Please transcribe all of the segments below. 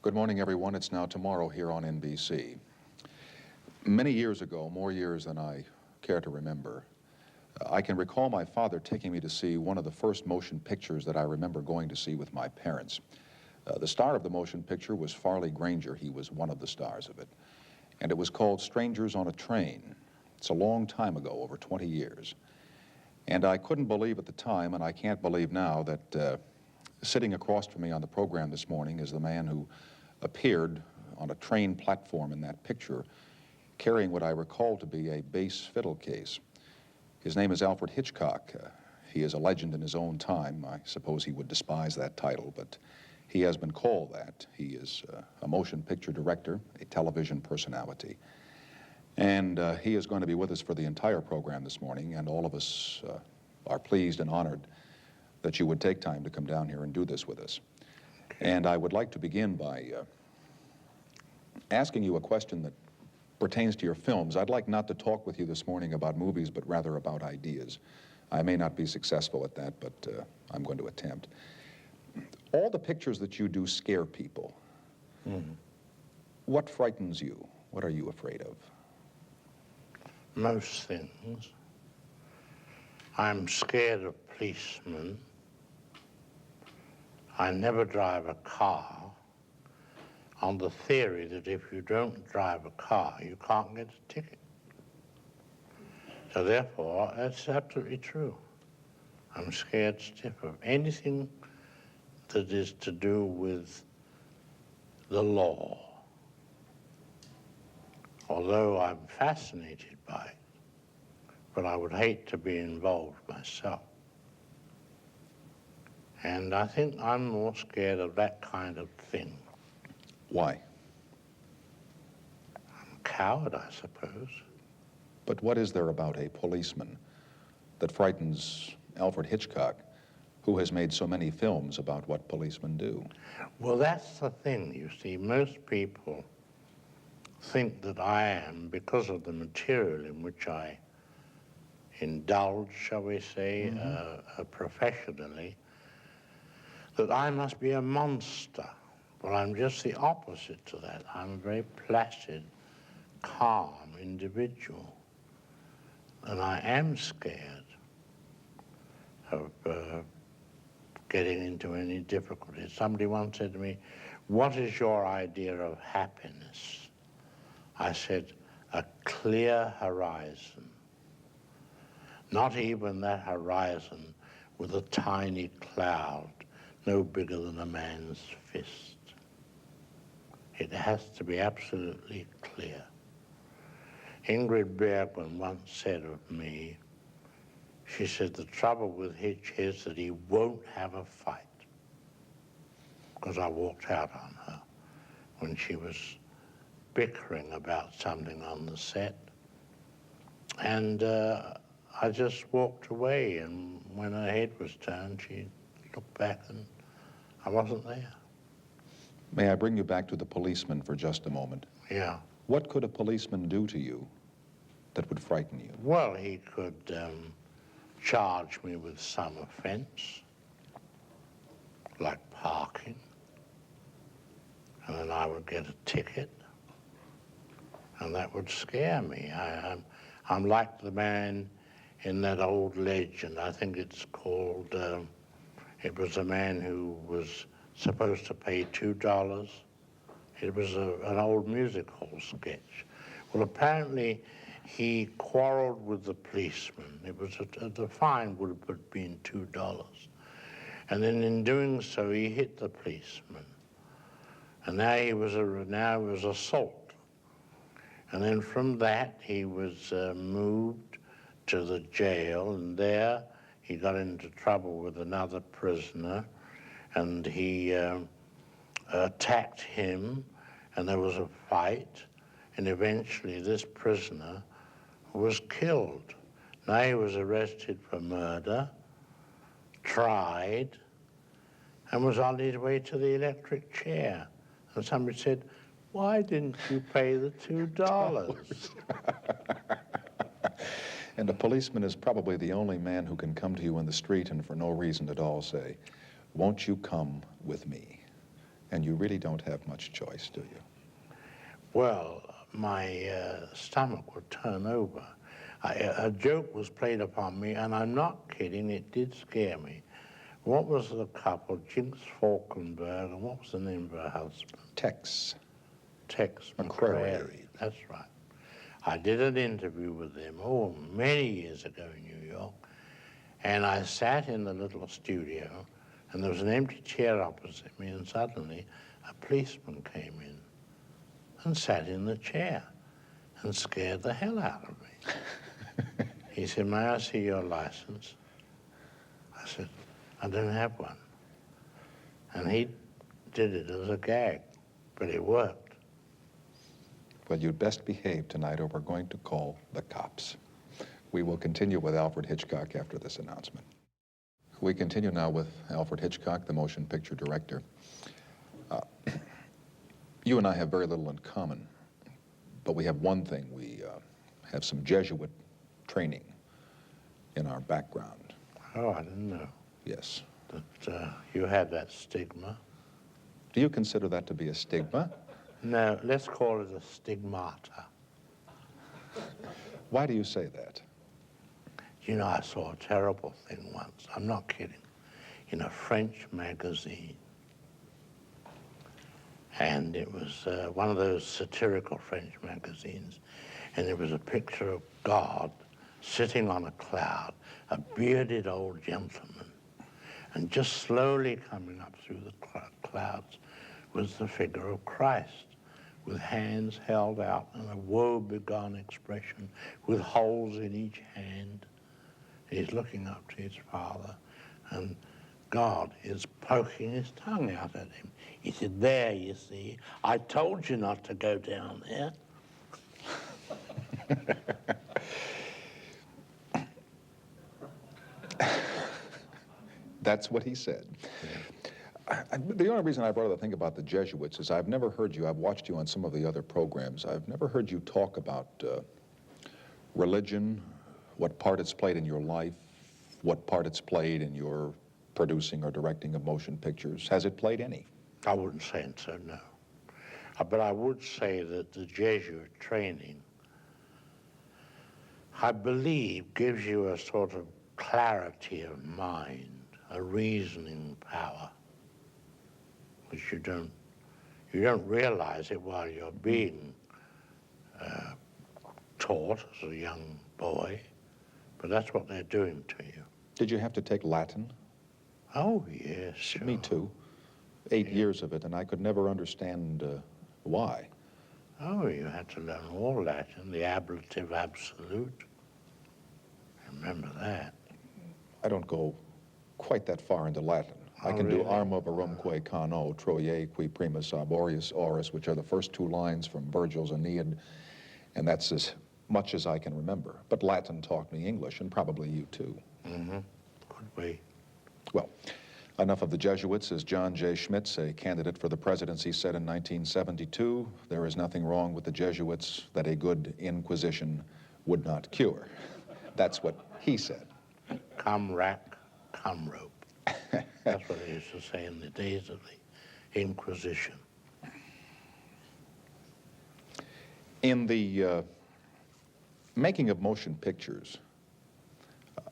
Good morning, everyone. It's now tomorrow here on NBC. Many years ago, more years than I care to remember, I can recall my father taking me to see one of the first motion pictures that I remember going to see with my parents. The star of the motion picture was Farley Granger. He was one of the stars of it. And it was called Strangers on a Train. It's a long time ago, over 20 years. And I couldn't believe at the time, and I can't believe now, that sitting across from me on the program this morning is the man who appeared on a train platform in that picture, carrying what I recall to be a bass fiddle case. His name is Alfred Hitchcock. He is a legend in his own time. I suppose he would despise that title, but he has been called that. He is a motion picture director, a television personality. And he is going to be with us for the entire program this morning, and all of us are pleased and honored that you would take time to come down here and do this with us. And I would like to begin by asking you a question that pertains to your films. I'd like not to talk with you this morning about movies, but rather about ideas. I may not be successful at that, but I'm going to attempt. All the pictures that you do scare people. Mm-hmm. What frightens you? What are you afraid of? Most things. I'm scared of policemen. I never drive a car on the theory that if you don't drive a car, you can't get a ticket. So therefore, that's absolutely true. I'm scared stiff of anything that is to do with the law. Although I'm fascinated by it, but I would hate to be involved myself. And I think I'm more scared of that kind of thing. Why? I'm a coward, I suppose. But what is there about a policeman that frightens Alfred Hitchcock, who has made so many films about what policemen do? Well, that's the thing, you see. Most people think that I am, because of the material in which I indulge, shall we say, professionally, that I must be a monster. Well, I'm just the opposite to that. I'm a very placid, calm individual. And I am scared of getting into any difficulty. Somebody once said to me, "What is your idea of happiness?" I said, "A clear horizon. Not even that horizon with a tiny cloud, no bigger than a man's fist. It has to be absolutely clear." Ingrid Bergman once said of me, she said, "The trouble with Hitch is that he won't have a fight." Because I walked out on her when she was bickering about something on the set. And I just walked away, and when her head was turned, she looked back and I wasn't there. May I bring you back to the policeman for just a moment? Yeah. What could a policeman do to you that would frighten you? Well, he could charge me with some offense, like parking, and then I would get a ticket, and that would scare me. I'm like the man in that old legend. I think it's called, it was a man who was supposed to pay $2. It was an old music hall sketch. Well, apparently he quarreled with the policeman. It was the fine would have been $2. And then in doing so, he hit the policeman. And now it was assault. And then from that, he was moved to the jail, and there he got into trouble with another prisoner, and he attacked him, and there was a fight, and eventually this prisoner was killed. Now he was arrested for murder, tried, and was on his way to the electric chair. And somebody said, "Why didn't you pay the $2? And a policeman is probably the only man who can come to you in the street and for no reason at all say, "Won't you come with me?" And you really don't have much choice, do you? Well, my stomach would turn over. A joke was played upon me, and I'm not kidding, it did scare me. What was the couple, Jinx Falkenberg, and what was the name of her husband? Tex. Tex McCrary. McCrary. That's right. I did an interview with them, many years ago in New York, and I sat in the little studio, and there was an empty chair opposite me, and suddenly a policeman came in and sat in the chair and scared the hell out of me. He said, "May I see your license?" I said, "I don't have one." And he did it as a gag, but it worked. Well, you'd best behave tonight or we're going to call the cops. We will continue with Alfred Hitchcock after this announcement. We continue now with Alfred Hitchcock, the motion picture director. You and I have very little in common, but we have one thing. We have some Jesuit training in our background. Oh, I didn't know Yes. that you had that stigma. Do you consider that to be a stigma? No, let's call it a stigmata. Why do you say that? You know, I saw a terrible thing once, I'm not kidding, in a French magazine. And it was one of those satirical French magazines. And it was a picture of God sitting on a cloud, a bearded old gentleman. And just slowly coming up through the clouds was the figure of Christ, with hands held out and a woe-begone expression, with holes in each hand. He's looking up to his Father, and God is poking his tongue out at him. He said, "There, you see, I told you not to go down there." That's what he said. The only reason I brought up the thing about the Jesuits is I've never heard you, I've watched you on some of the other programs, I've never heard you talk about religion, what part it's played in your life, what part it's played in your producing or directing of motion pictures. Has it played any? I wouldn't say so, no. But I would say that the Jesuit training, I believe, gives you a sort of clarity of mind, a reasoning power, which you don't realize it while you're being taught as a young boy, but that's what they're doing to you. Did you have to take Latin? Oh, yes, sure. Me too. 8 years of it, and I could never understand why. Oh, you had to learn all Latin, the ablative absolute. Remember that. I don't go quite that far into Latin. I can do arma verumque cano, troie qui primus arborius oris, which are the first two lines from Virgil's Aeneid, and that's as much as I can remember. But Latin taught me English, and probably you too. Mm-hmm. Could be. Well, enough of the Jesuits. As John J. Schmitz, a candidate for the presidency, said in 1972, there is nothing wrong with the Jesuits that a good inquisition would not cure. That's what he said. Come rack, come rope. That's what they used to say in the days of the Inquisition. In the making of motion pictures,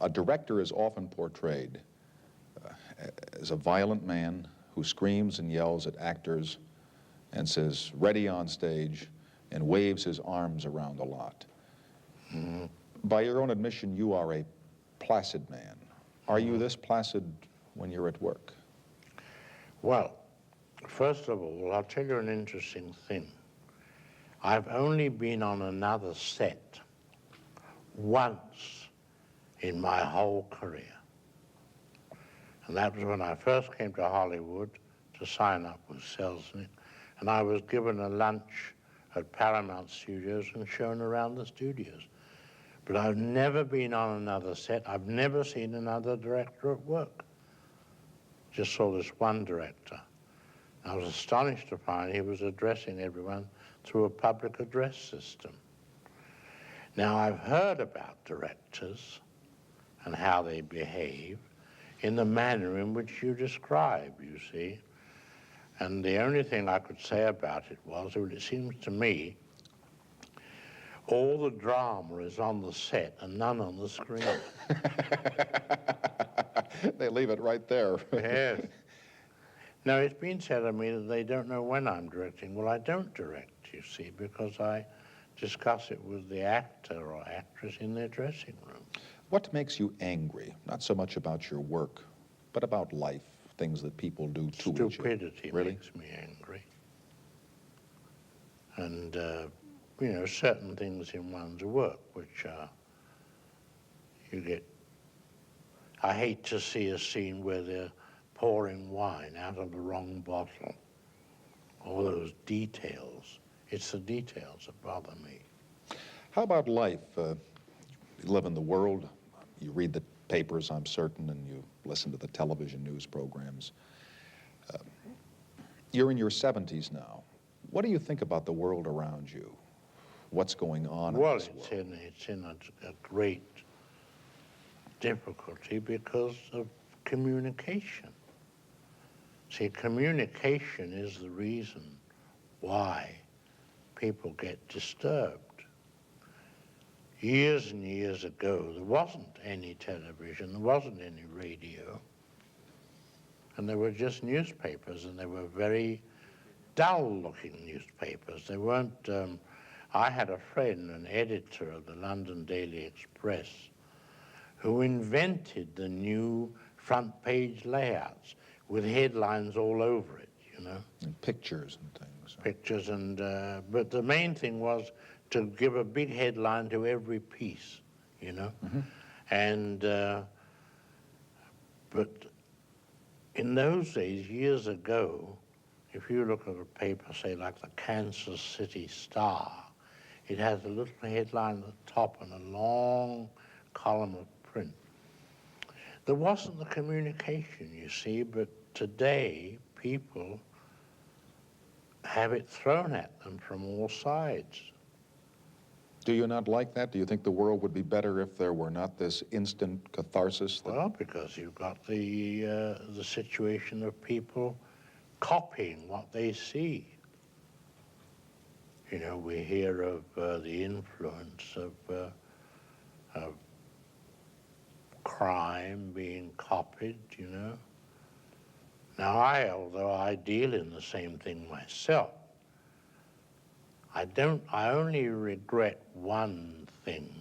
a director is often portrayed as a violent man who screams and yells at actors and says, "Ready" on stage, and waves his arms around a lot. Mm-hmm. By your own admission, you are a placid man. Are you this placid when you're at work? Well, first of all, I'll tell you an interesting thing. I've only been on another set once in my whole career. And that was when I first came to Hollywood to sign up with Selznick, and I was given a lunch at Paramount Studios and shown around the studios. But I've never been on another set. I've never seen another director at work. Just saw this one director. I was astonished to find he was addressing everyone through a public address system. Now, I've heard about directors and how they behave in the manner in which you describe, you see. And the only thing I could say about it was, well, it seems to me, all the drama is on the set and none on the screen. They leave it right there. Yes. Now, it's been said of me that they don't know when I'm directing. Well, I don't direct, you see, because I discuss it with the actor or actress in their dressing room. What makes you angry? Not so much about your work, but about life, things that people do to each other. Stupidity Really? makes me angry. And, you know, certain things in one's work, which you get... I hate to see a scene where they're pouring wine out of the wrong bottle. All those details. It's the details that bother me. How about life? You live in the world, you read the papers, I'm certain, and you listen to the television news programs. You're in your 70s now. What do you think about the world around you? What's going on in this world? It's in a great difficulty because of communication. See, communication is the reason why people get disturbed. Years and years ago, there wasn't any television, there wasn't any radio, and there were just newspapers, and they were very dull-looking newspapers. They weren't... I had a friend, an editor of the London Daily Express, who invented the new front-page layouts with headlines all over it, you know. And pictures and things. Pictures and... but the main thing was to give a big headline to every piece, you know. Mm-hmm. And... but in those days, years ago, if you look at a paper, say, like the Kansas City Star, it has a little headline at the top and a long column of print. There wasn't the communication, you see, but today people have it thrown at them from all sides. Do you not like that? Do you think the world would be better if there were not this instant catharsis? Well, because you've got the situation of people copying what they see. You know, we hear of the influence of crime being copied, you know. Now, although I deal in the same thing myself, I only regret one thing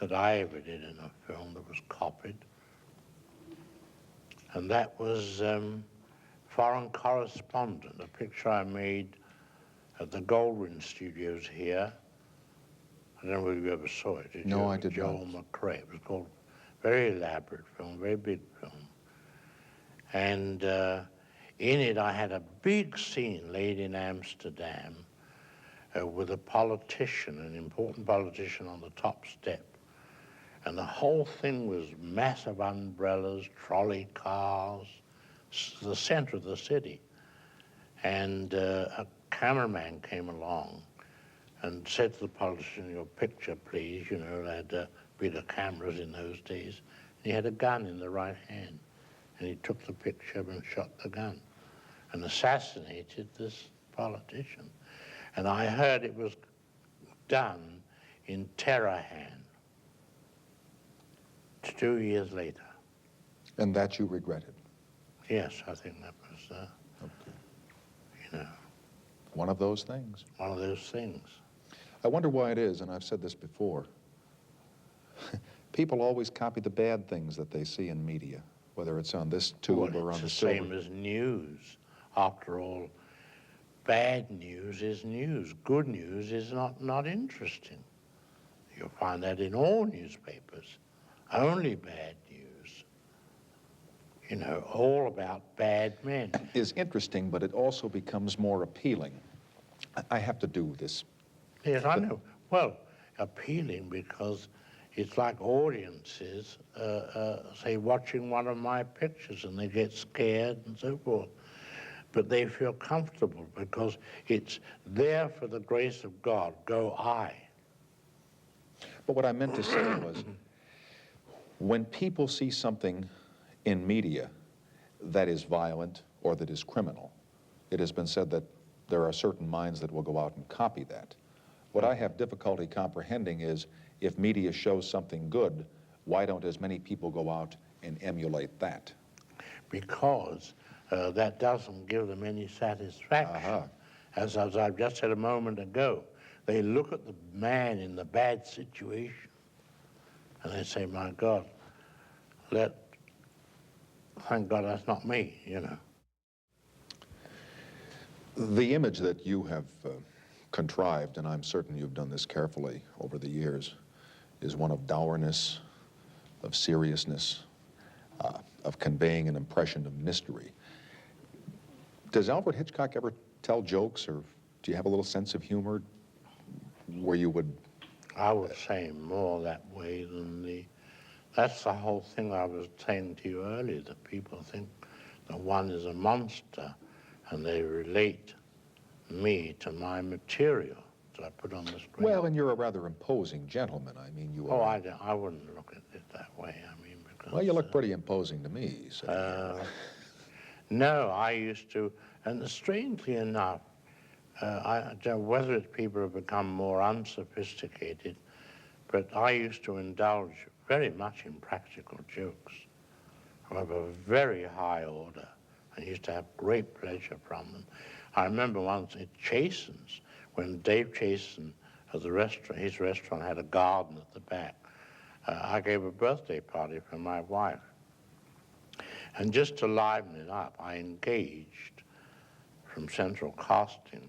that I ever did in a film that was copied, and that was Foreign Correspondent, a picture I made at the Goldwyn Studios here. I don't know if you ever saw it. Did No, you? I did Joel not. McRae. It was called, very elaborate film, very big film. And in it, I had a big scene laid in Amsterdam with a politician, an important politician on the top step. And the whole thing was massive umbrellas, trolley cars, the center of the city. And a cameraman came along and said to the politician, "Your picture, please." You know, they had bigger cameras in those days. And he had a gun in the right hand. And he took the picture and shot the gun and assassinated this politician. And I heard it was done in Tehran 2 years later. And that you regretted? Yes, I think that was, Okay. you know, One of those things. one of those things. I wonder why it is, and I've said this before. People always copy the bad things that they see in media, whether it's on this tube or on the silver. It's the same as news. After all, bad news is news. Good news is not interesting. You'll find that in all newspapers. Only bad news. You know, all about bad men. Is interesting, but it also becomes more appealing. I have to do this. Yes, I know. Well, appealing because it's like audiences, say, watching one of my pictures and they get scared and so forth. But they feel comfortable because it's there for the grace of God, go I. But what I meant to say was, when people see something in media that is violent or that is criminal, it has been said that there are certain minds that will go out and copy that. What I have difficulty comprehending is, if media shows something good, why don't as many people go out and emulate that? Because that doesn't give them any satisfaction. As I've just said a moment ago, they look at the man in the bad situation and they say, my God, thank God that's not me, you know. The image that you have contrived, and I'm certain you've done this carefully over the years, is one of dourness, of seriousness, of conveying an impression of mystery. Does Alfred Hitchcock ever tell jokes, or do you have a little sense of humor where you would... I would say more that way than that's the whole thing I was saying to you earlier, that people think that one is a monster and they relate me to my material that I put on the screen. Well, and you're a rather imposing gentleman. I mean, you are... Oh, I wouldn't look at it that way. I mean, because... Well, you look pretty imposing to me, so... No, I used to, and strangely enough, whether it's people have become more unsophisticated, but I used to indulge very much in practical jokes of a very high order. I used to have great pleasure from them. I remember once at Chasen's, when Dave Chasen, at the restaurant, his restaurant had a garden at the back. I gave a birthday party for my wife. And just to liven it up, I engaged from Central Casting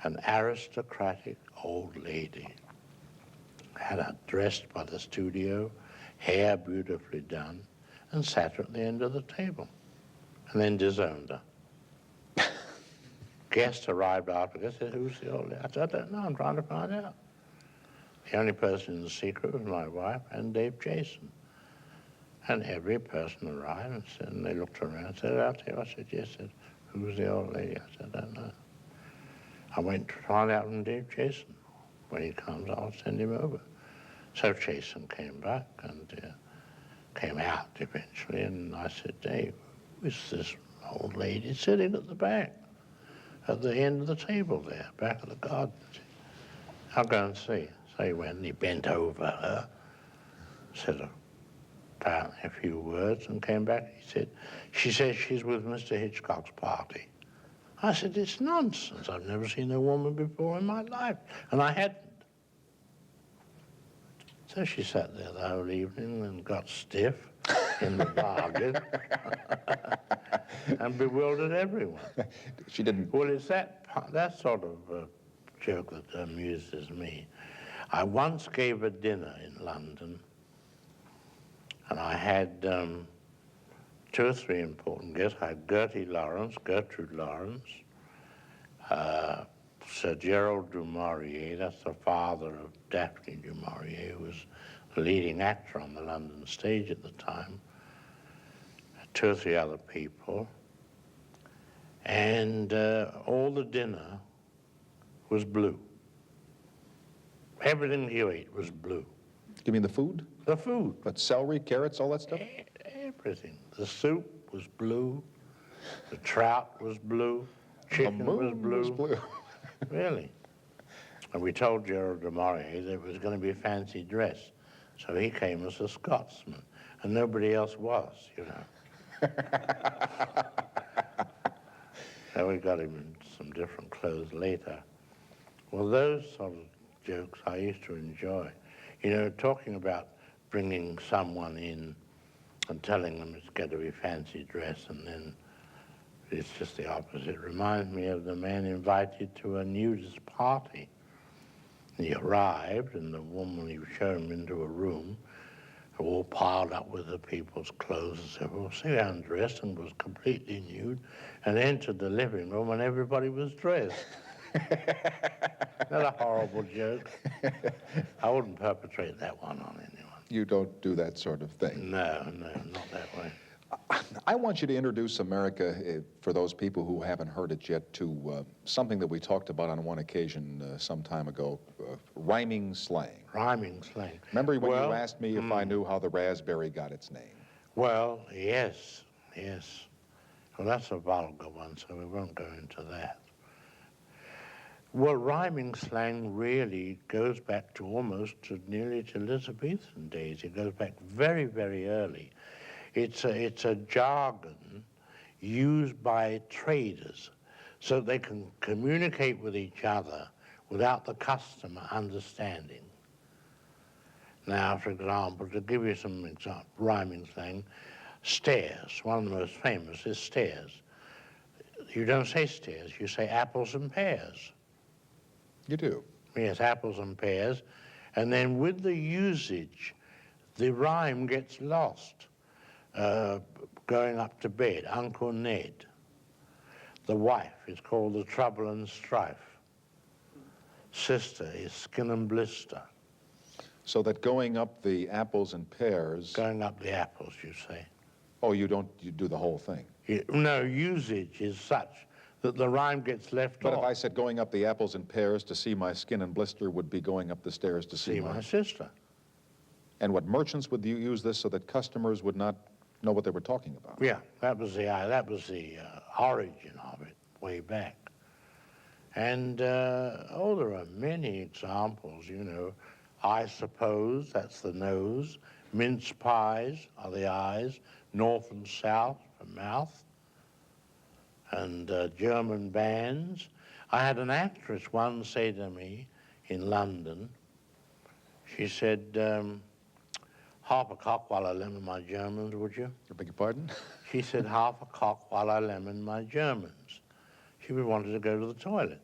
an aristocratic old lady. Had her dressed by the studio, hair beautifully done, and sat her at the end of the table, and then disowned her. Guest arrived after. I said, who's the old lady? I said, I don't know, I'm trying to find out. The only person in the secret was my wife and Dave Jason. And every person arrived and they looked around and said, out there. I said, yes. I said, who's the old lady? I said, I don't know. I went to find out from Dave Jason. When he comes, I'll send him over. So Jason came back and came out eventually, and I said, Dave, who's this old lady sitting at the back, at the end of the table there, back of the garden? I'll go and see. So he went and he bent over her, said apparently a few words, and came back. He said, she says she's with Mr. Hitchcock's party. I said, it's nonsense. I've never seen a woman before in my life, and I hadn't. So she sat there the whole evening and got stiff in the bargain and bewildered everyone. She didn't... Well, it's that sort of joke that amuses me. I once gave a dinner in London, and I had 2 or 3 important guests. I had Gertrude Lawrence, Sir Gerald du Maurier, that's the father of Daphne du Maurier, who was the leading actor on the London stage at the time, 2 or 3 other people, and all the dinner was blue. Everything you ate was blue. You mean the food? The food. But celery, carrots, all that stuff? Everything. The soup was blue, the trout was blue, chicken was blue. Really. And we told Gerald du Maurier that it was going to be a fancy dress. So he came as a Scotsman, and nobody else was, you know. So we got him in some different clothes later. Well, those sort of jokes I used to enjoy. You know, talking about bringing someone in and telling them it's got to be fancy dress, and then it's just the opposite. It reminds me of the man invited to a nudist party. He arrived, and the woman, he showed him into a room, all piled up with the people's clothes, and said, well, see, undressed and was completely nude, and entered the living room, and everybody was dressed. That's a horrible joke. I wouldn't perpetrate that one on anyone. You don't do that sort of thing. No, not that way. I want you to introduce America, for those people who haven't heard it yet, to something that we talked about on one occasion some time ago, rhyming slang. Rhyming slang. Remember when you asked me if I knew how the raspberry got its name? Well, yes. Well, that's a vulgar one, so we won't go into that. Well, rhyming slang really goes back to almost to nearly to Elizabethan days. It goes back very, very early. It's a jargon used by traders so they can communicate with each other without the customer understanding. Now, for example, to give you some rhyming slang, stairs, one of the most famous is stairs. You don't say stairs, you say apples and pears. You do? Yes, apples and pears. And then with the usage, the rhyme gets lost. Going up to bed, Uncle Ned. The wife is called the trouble and strife. Sister is skin and blister. So that going up the apples and pears... Going up the apples, you say. Oh, you do the whole thing? No, usage is such that the rhyme gets left off. But if I said going up the apples and pears to see my skin and blister would be going up the stairs to see my sister. And what merchants would use this so that customers would not know what they were talking about? Yeah, that was the origin of it way back. And, there are many examples, you know. I suppose, that's the nose. Mince pies are the eyes. North and south for mouth. And German bands. I had an actress once say to me in London, she said, half a cock while I lemon my Germans, would you? I beg your pardon? She said, half a cock while I lemon my Germans. She wanted to go to the toilet,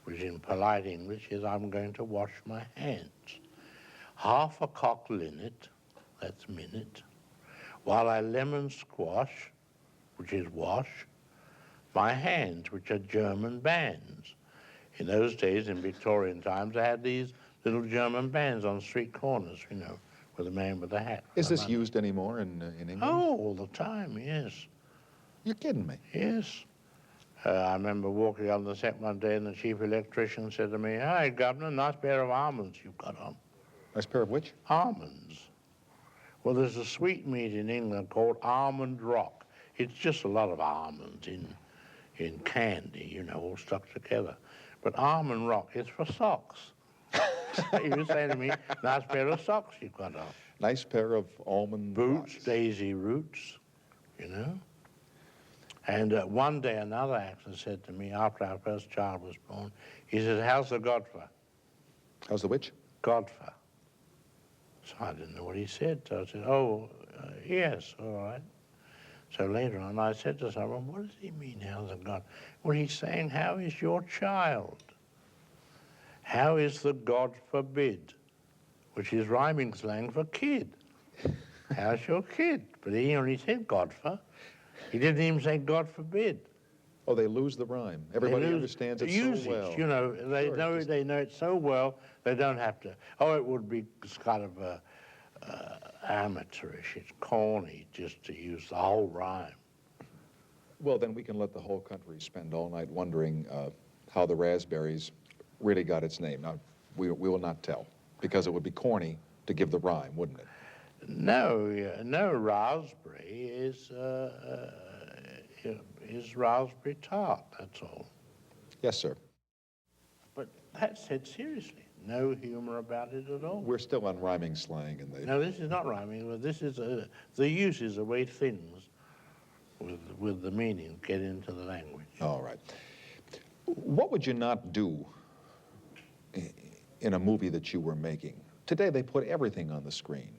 which in polite English is, I'm going to wash my hands. Half a cock linnet, that's minute, while I lemon squash, which is wash, my hands, which are German bands. In those days, in Victorian times, I had these little German bands on street corners, you know, with a man with a hat. Is this used anymore in England? Oh, all the time, yes. You're kidding me? Yes. I remember walking on the set one day and the chief electrician said to me, "Hi, Governor, nice pair of almonds you've got on." Nice pair of which? Almonds. Well, there's a sweetmeat in England called Almond Rock. It's just a lot of almonds in candy, you know, all stuck together. But Almond Rock is for socks. You say to me, nice pair of socks you've got on. Nice pair of almond boots, rocks. daisy roots, you know. And one day another actor said to me after our first child was born, he said, "How's the Godfer?" How's the which? Godfer. So I didn't know what he said. So I said, "Oh, yes, all right." So later on I said to someone, "What does he mean, how's the God?" Well, he's saying, how is your child? How is the God forbid? Which is rhyming slang for kid. How's your kid? But he only said Godfer. He didn't even say God forbid. Oh, they lose the rhyme. Everybody understands it usage, so well. You know, they know it so well, they don't have to. Oh, it would be kind of amateurish. It's corny just to use the whole rhyme. Well, then we can let the whole country spend all night wondering how the raspberries really got its name. Now, we will not tell, because it would be corny to give the rhyme, wouldn't it? No, raspberry is raspberry tart, that's all. Yes, sir. But that's said seriously. No humor about it at all. We're still on rhyming slang. No, this is not rhyming. This is the use is the way things with the meaning get into the language. All right. What would you not do in a movie that you were making? Today they put everything on the screen.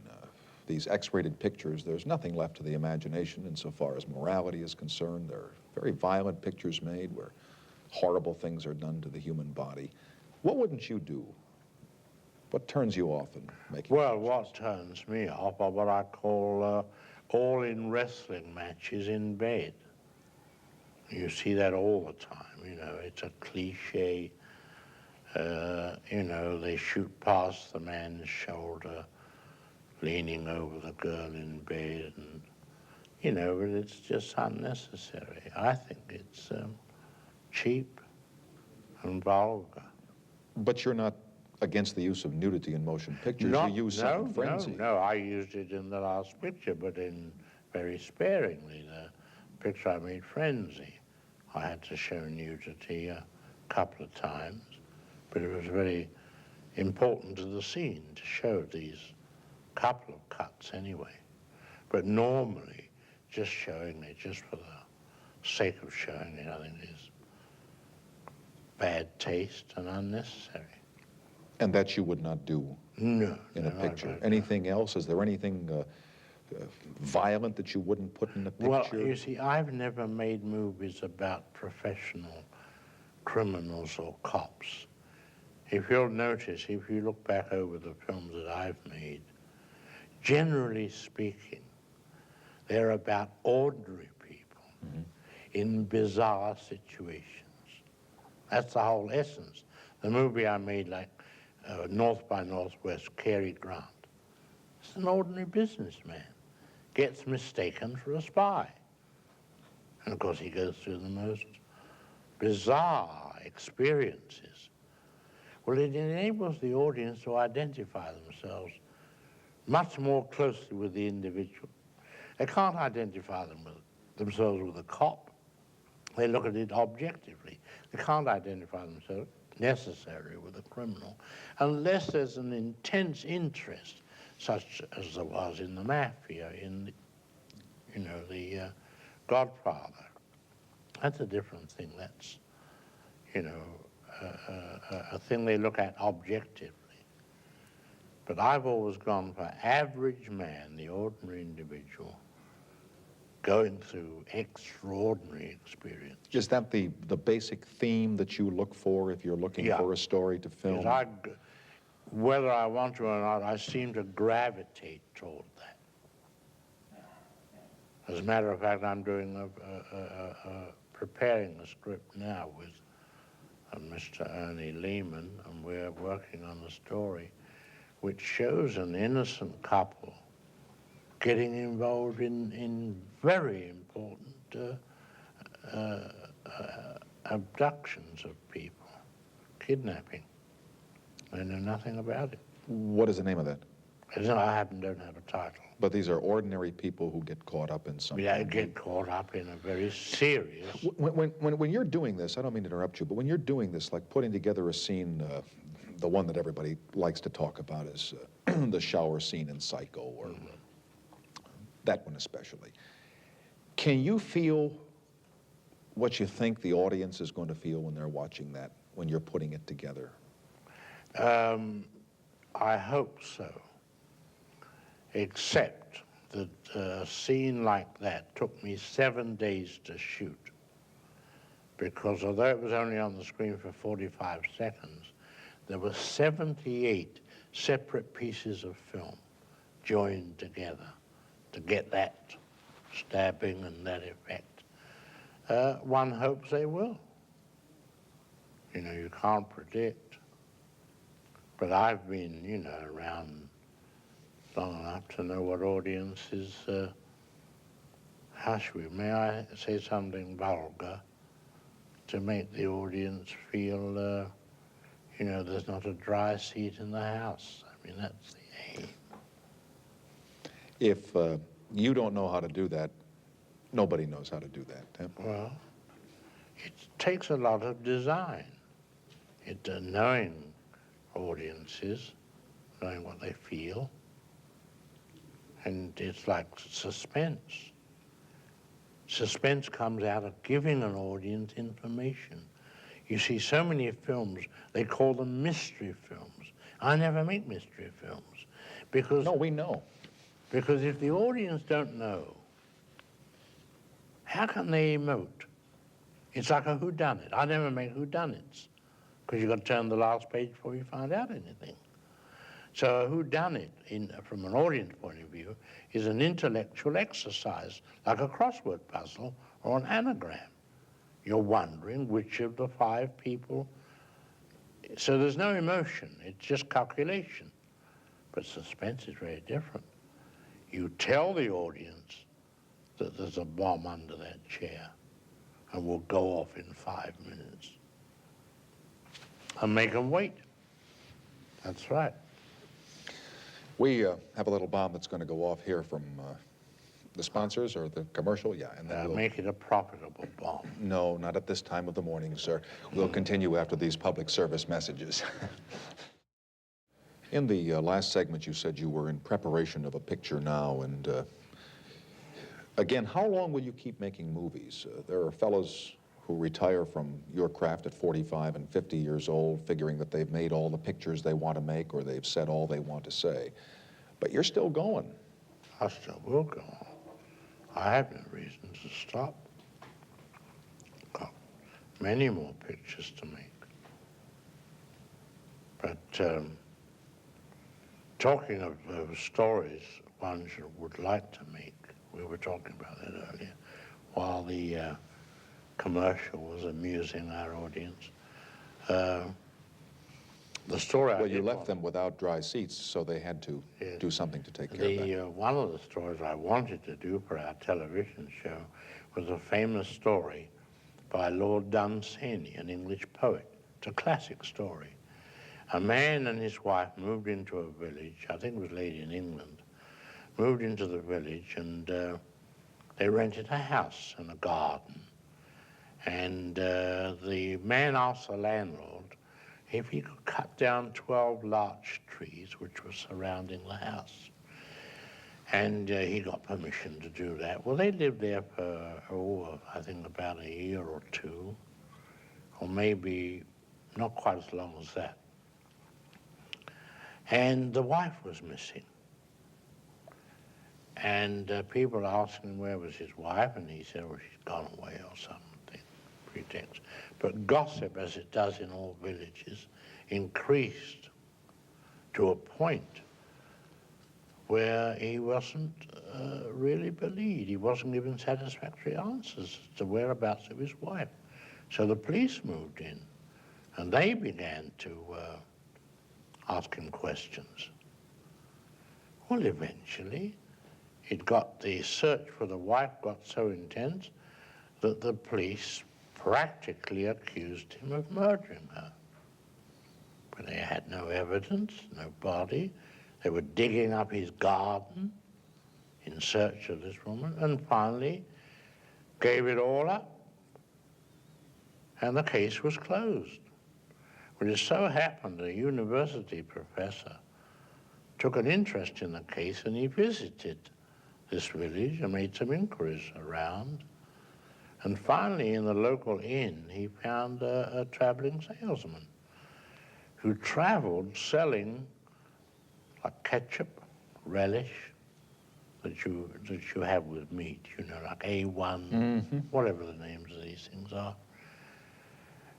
These X-rated pictures, there's nothing left to the imagination insofar as morality is concerned. There are very violent pictures made where horrible things are done to the human body. What wouldn't you do? What turns you off in making Well, pictures? what turns me off are what I call all-in wrestling matches in bed. You see that all the time, you know, it's a cliche. You know, they shoot past the man's shoulder, leaning over the girl in bed, and, you know, but it's just unnecessary. I think it's cheap and vulgar. But you're not against the use of nudity in motion pictures. You use some in Frenzy. No, I used it in the last picture, but in very sparingly. picture I made, Frenzy, I had to show nudity a couple of times, but it was very important to the scene to show these couple of cuts anyway. But normally, just showing it just for the sake of showing it, I think is bad taste and unnecessary. And that you would not do No. in a no, picture. I Anything else? Is there anything violent that you wouldn't put in a picture? Well, you see, I've never made movies about professional criminals or cops. If you'll notice, if you look back over the films that I've made, generally speaking, they're about ordinary people in bizarre situations. That's the whole essence. The movie I made, like North by Northwest, Cary Grant, it's an ordinary businessman, gets mistaken for a spy. And of course he goes through the most bizarre experiences. Well, it enables the audience to identify themselves much more closely with the individual. They can't identify themselves with a cop. They look at it objectively. They can't identify themselves necessarily with a criminal unless there's an intense interest, such as there was in the mafia, in the Godfather. That's a different thing. That's, a thing they look at objectively. But I've always gone for average man, the ordinary individual, going through extraordinary experience. Is that the basic theme that you look for if you're looking for a story to film? Whether I want to or not, I seem to gravitate toward that. As a matter of fact, I'm doing preparing a script now with Mr. Ernie Lehman, and we're working on a story which shows an innocent couple getting involved in very important abductions of people, kidnapping. I know nothing about it. What is the name of that? I don't have a title. But these are ordinary people who get caught up in something. Yeah, get caught up in a very serious... When you're doing this, I don't mean to interrupt you, but when you're doing this, like putting together a scene, the one that everybody likes to talk about is the shower scene in Psycho, or that one especially. Can you feel what you think the audience is going to feel when they're watching that, when you're putting it together? I hope so, except that a scene like that took me 7 days to shoot, because although it was only on the screen for 45 seconds, there were 78 separate pieces of film joined together to get that stabbing and that effect. One hopes they will. You can't predict. But I've been, around long enough to know what audiences, may I say something vulgar, to make the audience feel, there's not a dry seat in the house. I mean, that's the aim. If you don't know how to do that, nobody knows how to do that. Huh? Well, it takes a lot of design. Knowing audiences, knowing what they feel, and it's like suspense. Suspense comes out of giving an audience information. You see so many films, they call them mystery films. I never make mystery films because... No, we know. Because if the audience don't know, how can they emote? It's like a whodunit. I never make whodunits, because you've got to turn the last page before you find out anything. So a whodunit, from an audience point of view, is an intellectual exercise, like a crossword puzzle or an anagram. You're wondering which of the 5 people. So there's no emotion, it's just calculation. But suspense is very different. You tell the audience that there's a bomb under that chair and will go off in 5 minutes. And make them wait. That's right. We have a little bomb that's going to go off here from The sponsors or the commercial? Yeah. And then we'll... Make it a profitable bomb. No, not at this time of the morning, sir. We'll continue after these public service messages. In the last segment, you said you were in preparation of a picture now, and again, how long will you keep making movies? There are fellows who retire from your craft at 45 and 50 years old, figuring that they've made all the pictures they want to make or they've said all they want to say. But you're still going. I still will go on. I have no reason to stop. Got many more pictures to make. But talking of stories one would like to make, we were talking about that earlier, while the commercial was amusing our audience. The story well, you left them without dry seats, so they had to do something to take care of that. One of the stories I wanted to do for our television show was a famous story by Lord Dunsany, an English poet. It's a classic story. A man and his wife moved into a village, I think it was late in England, moved into the village, and they rented a house and a garden. And the man asked the landlord if he could cut down 12 larch trees which were surrounding the house. And he got permission to do that. Well, they lived there for, I think about a year or two, or maybe not quite as long as that. And the wife was missing. And people asked him where was his wife, and he said, well, she's gone away or something, pretext. But gossip, as it does in all villages, increased to a point where he wasn't really believed. He wasn't given satisfactory answers as to whereabouts of his wife. So the police moved in, and they began to ask him questions. Well, eventually, the search for the wife got so intense that the police practically accused him of murdering her. But they had no evidence, no body. They were digging up his garden in search of this woman, and finally gave it all up. And the case was closed. Well, it so happened a university professor took an interest in the case, and he visited this village and made some inquiries around. And finally, in the local inn, he found a traveling salesman who traveled selling like ketchup, relish, that you have with meat, you know, like A1, whatever the names of these things are.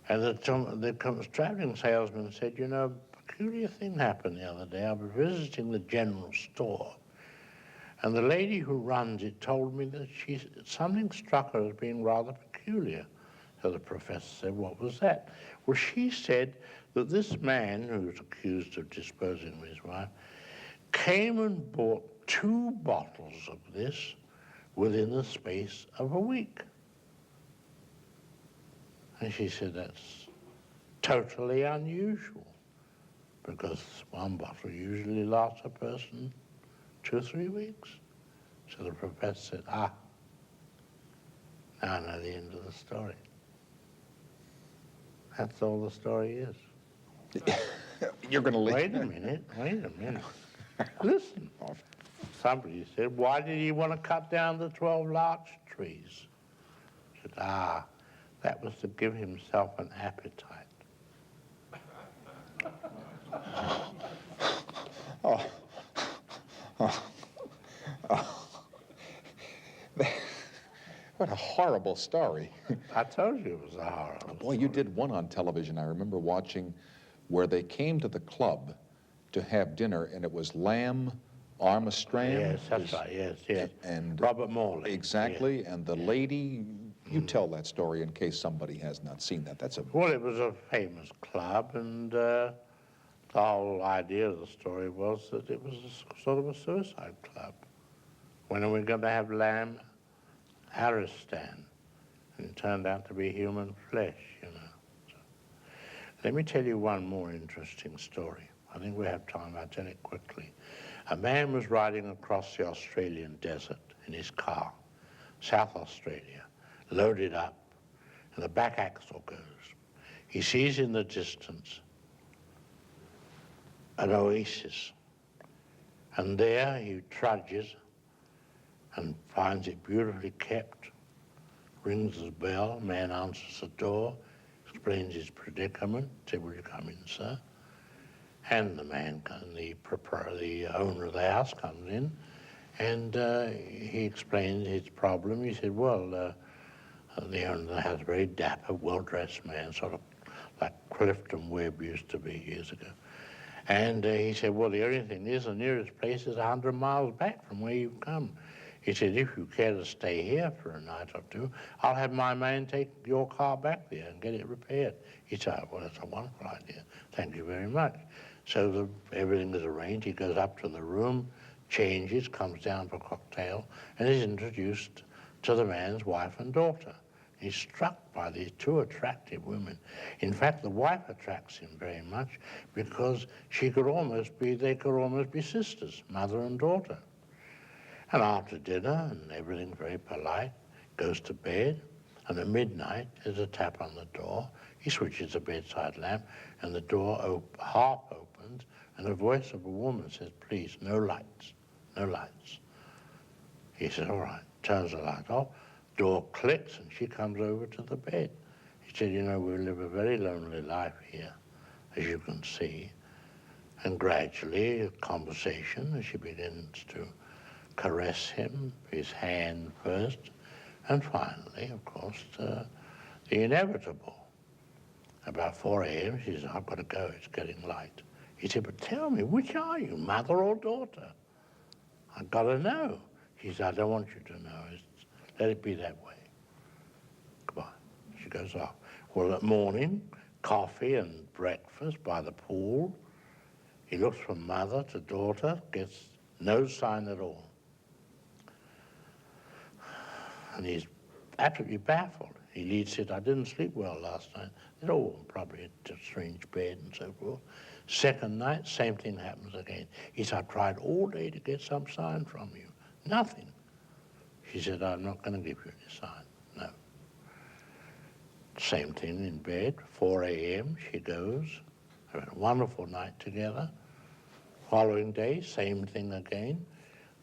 And the traveling salesman said, you know, a peculiar thing happened the other day. I was visiting the general store, and the lady who runs it told me that something struck her as being rather peculiar. So the professor said, what was that? Well, she said that this man, who was accused of disposing of his wife, came and bought 2 bottles of this within the space of a week. And she said, that's totally unusual, because 1 bottle usually lasts a person 2 or 3 weeks. So the professor said, now I know the end of the story. That's all the story is. You're going to leave. Wait a minute. Listen. Somebody said, why did he want to cut down the 12 larch trees? He said, that was to give himself an appetite. What a horrible story. I told you it was a horrible Boy, you did one on television I remember watching where they came to the club to have dinner, and it was lamb armistrand. Yes, that's right, yes. And Robert Morley. Exactly, yes. And the lady, you tell that story in case somebody has not seen that. Well, it was a famous club, and the whole idea of the story was that it was sort of a suicide club. When are we going to have lamb aristan? And it turned out to be human flesh, you know. So, let me tell you one more interesting story. I think we have time. I'll tell it quickly. A man was riding across the Australian desert in his car, South Australia, loaded up, and the back axle goes. He sees in the distance an oasis, and there he trudges and finds it beautifully kept, rings the bell, man answers the door, explains his predicament, said, "Will you come in, sir?" And the man, the owner of the house comes in, and he explains his problem. He said, well, the owner of the house, a very dapper, well-dressed man, sort of like Clifton Webb used to be years ago. And he said, well, the only thing is the nearest place is 100 miles back from where you've come. He said, if you care to stay here for a night or two, I'll have my man take your car back there and get it repaired. He said, well, that's a wonderful idea. Thank you very much. So everything is arranged. He goes up to the room, changes, comes down for a cocktail, and is introduced to the man's wife and daughter. He's struck by these two attractive women. In fact, the wife attracts him very much because they could almost be sisters, mother and daughter. And after dinner, and everything very polite, goes to bed, and at midnight there's a tap on the door. He switches the bedside lamp, and the door half opens, and the voice of a woman says, please, no lights, no lights. He says, all right, turns the light off, door clicks, and she comes over to the bed. He said, you know, we live a very lonely life here, as you can see. And gradually, a conversation, as she begins to caress him, his hand first, and finally, of course, the inevitable. About 4 a.m., she said, I've got to go, it's getting light. He said, but tell me, which are you, mother or daughter? I've got to know. She said, I don't want you to know. Let it be that way. Goodbye. She goes off. Well, at morning, coffee and breakfast by the pool. He looks from mother to daughter, gets no sign at all. And he's absolutely baffled. He leads it, I didn't sleep well last night. They're all probably a strange bed and so forth. Second night, same thing happens again. He said, I tried all day to get some sign from you. Nothing. She said, I'm not going to give you any sign. No. Same thing in bed, 4 a.m., she goes. They had a wonderful night together. Following day, same thing again.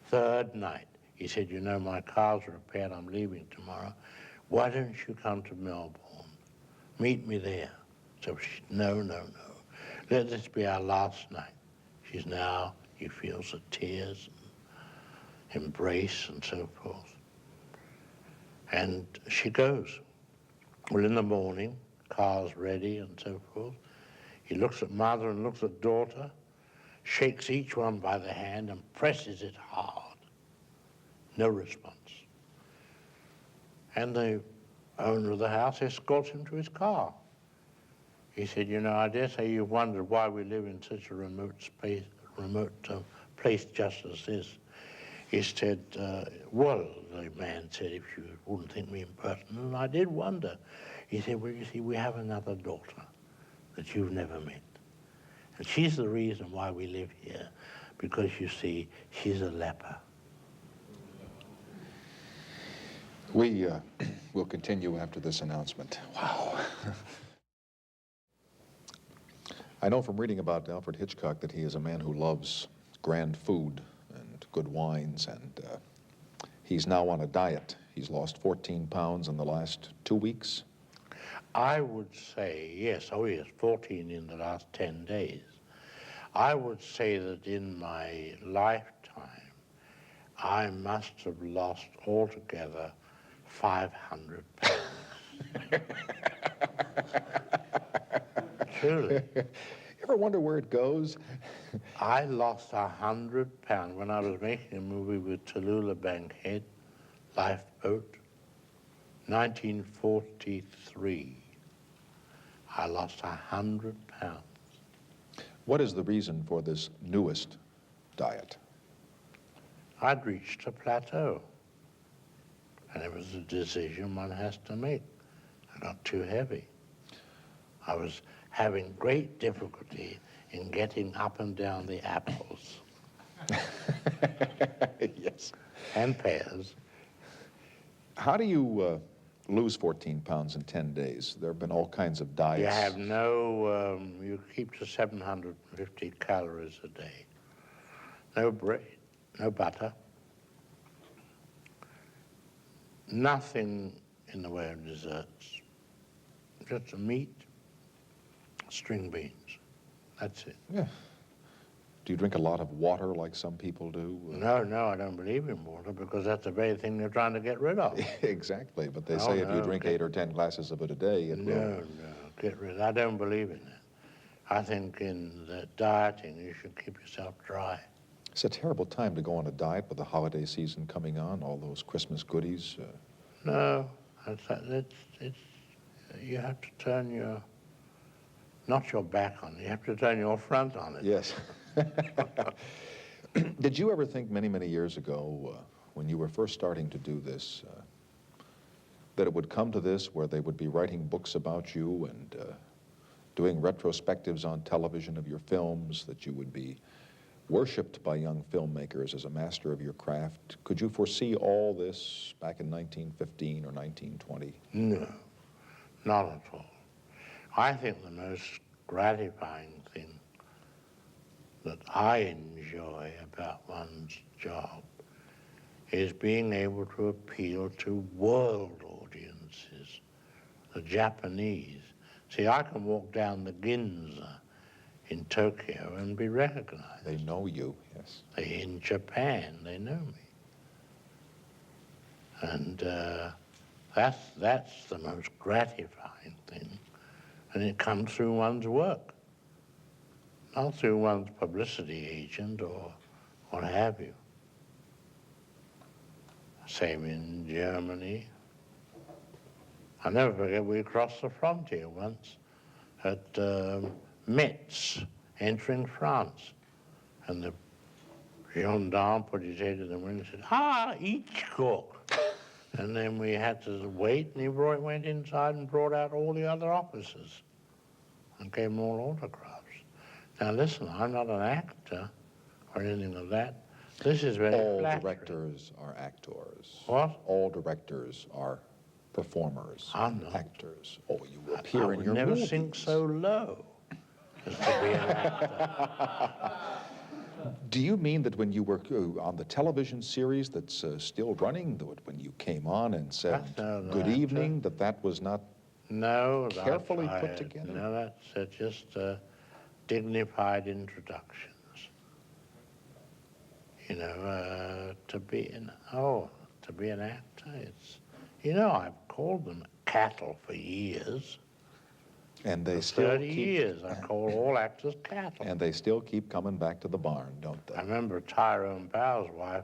Third night, he said, you know, my car's repaired, I'm leaving tomorrow. Why don't you come to Melbourne? Meet me there. So she, no. Let this be our last night. She's now, he feels the tears, and embrace and so forth. And she goes. Well, in the morning, car's ready and so forth. He looks at mother and looks at daughter, shakes each one by the hand and presses it hard. No response. And the owner of the house escorts him to his car. He said, you know, I dare say you've wondered why we live in such a remote place just as this. He said, well, the man said, if you wouldn't think me impertinent, I did wonder. He said, well, you see, we have another daughter that you've never met. And she's the reason why we live here, because, you see, she's a leper. We will continue after this announcement. Wow. I know from reading about Alfred Hitchcock that he is a man who loves grand food and good wines, and he's now on a diet. He's lost 14 pounds in the last 2 weeks. I would say, yes, 14 in the last 10 days. I would say that in my lifetime, I must have lost altogether 500 pounds. Truly. You ever wonder where it goes? I lost 100 pounds when I was making a movie with Tallulah Bankhead, Lifeboat, 1943. I lost 100 pounds. What is the reason for this newest diet? I'd reached a plateau. And it was a decision one has to make. I got too heavy. I was having great difficulty in getting up and down the apples. Yes. and pears. How do you lose 14 pounds in 10 days? There have been all kinds of diets. You have no, you keep to 750 calories a day. No bread, no butter, nothing in the way of desserts. Just a meat, string beans. That's it. Yeah. Do you drink a lot of water like some people do? No, I don't believe in water because that's the very thing they're trying to get rid of. Exactly, but they Oh, say if you no, drink 8 or 10 glasses of it a day, it will. No, get rid. I don't believe in that. I think in the dieting, you should keep yourself dry. It's a terrible time to go on a diet with the holiday season coming on, all those Christmas goodies. No, you have to turn not your back on it, you have to turn your front on it. Yes. Did you ever think many, many years ago, when you were first starting to do this, that it would come to this where they would be writing books about you and doing retrospectives on television of your films, that you would be worshipped by young filmmakers as a master of your craft? Could you foresee all this back in 1915 or 1920? No, not at all. I think the most gratifying thing that I enjoy about one's job is being able to appeal to world audiences, the Japanese. See, I can walk down the Ginza in Tokyo and be recognized. They know you, yes. In Japan, they know me. And that's the most gratifying thing. And it comes through one's work, not through one's publicity agent or what have you. Same in Germany. I'll never forget, we crossed the frontier once at Metz, entering France. And the gendarme put his head in the window and said, "Ah, Hitchcock." And then we had to wait, and he went inside and brought out all the other officers and gave them all autographs. Now listen, I'm not an actor or anything like that. This is very All flattering. directors are actors. What? All directors are performers, I'm not. actors. Oh, you appear in I your would never movies. sink so low as to be an actor. Do you mean that when you were on the television series that's still running, that when you came on and said That's not an good actor. evening, that was not No, carefully put together? No, that's just dignified introductions. You know, to be an actor, it's, you know, I've called them cattle for years. And they For still 30 keep, years, I call all actors cattle. and they still keep coming back to the barn, don't they? I remember Tyrone Power's wife,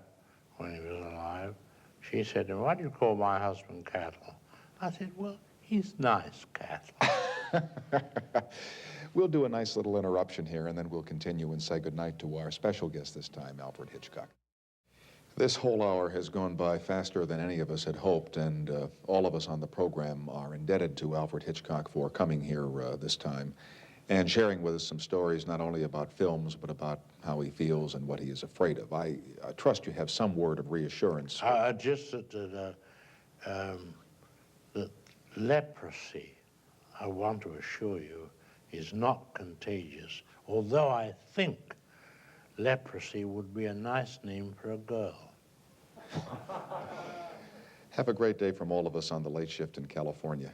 when he was alive, she said to him, "Why do you call my husband cattle?" I said, "Well, he's nice cattle." We'll do a nice little interruption here, and then we'll continue and say goodnight to our special guest this time, Alfred Hitchcock. This whole hour has gone by faster than any of us had hoped, and all of us on the program are indebted to Alfred Hitchcock for coming here this time and sharing with us some stories not only about films, but about how he feels and what he is afraid of. I trust you have some word of reassurance. Just that leprosy, I want to assure you, is not contagious, although I think leprosy would be a nice name for a girl. Have a great day from all of us on the late shift in California.